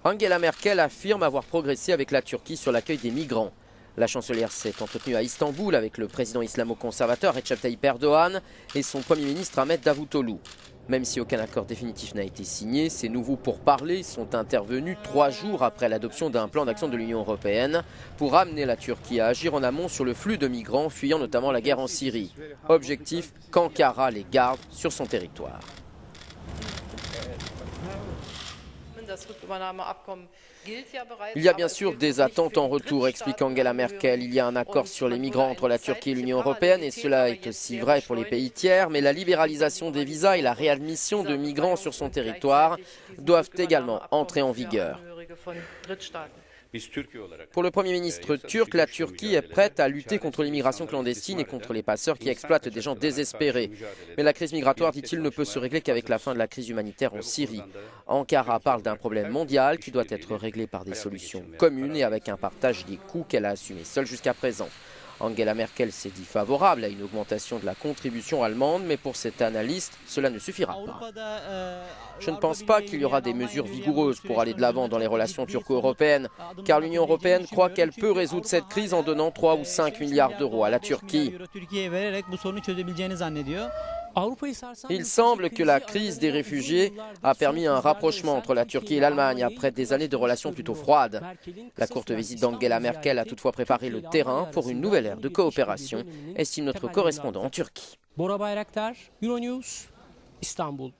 Angela Merkel affirme avoir progressé avec la Turquie sur l'accueil des migrants. La chancelière s'est entretenue à Istanbul avec le président islamo-conservateur Recep Tayyip Erdogan et son premier ministre Ahmet Davutoğlu. Même si aucun accord définitif n'a été signé, ces nouveaux pourparlers sont intervenus 3 jours après l'adoption d'un plan d'action de l'Union européenne pour amener la Turquie à agir en amont sur le flux de migrants fuyant notamment la guerre en Syrie. Objectif, qu'Ankara les garde sur son territoire. Il y a bien sûr des attentes en retour, explique Angela Merkel. Il y a un accord sur les migrants entre la Turquie et l'Union européenne et cela est aussi vrai pour les pays tiers, mais la libéralisation des visas et la réadmission de migrants sur son territoire doivent également entrer en vigueur. Pour le Premier ministre turc, la Turquie est prête à lutter contre l'immigration clandestine et contre les passeurs qui exploitent des gens désespérés. Mais la crise migratoire, dit-il, ne peut se régler qu'avec la fin de la crise humanitaire en Syrie. Ankara parle d'un problème mondial qui doit être réglé par des solutions communes et avec un partage des coûts qu'elle a assumés seule jusqu'à présent. Angela Merkel s'est dit favorable à une augmentation de la contribution allemande, mais pour cet analyste, cela ne suffira pas. Je ne pense pas qu'il y aura des mesures vigoureuses pour aller de l'avant dans les relations turco-européennes, car l'Union européenne croit qu'elle peut résoudre cette crise en donnant 3 ou 5 milliards d'euros à la Turquie. Il semble que la crise des réfugiés a permis un rapprochement entre la Turquie et l'Allemagne après des années de relations plutôt froides. La courte visite d'Angela Merkel a toutefois préparé le terrain pour une nouvelle ère de coopération, estime notre correspondant en Turquie. Bora Bayraktar, Euronews, İstanbul.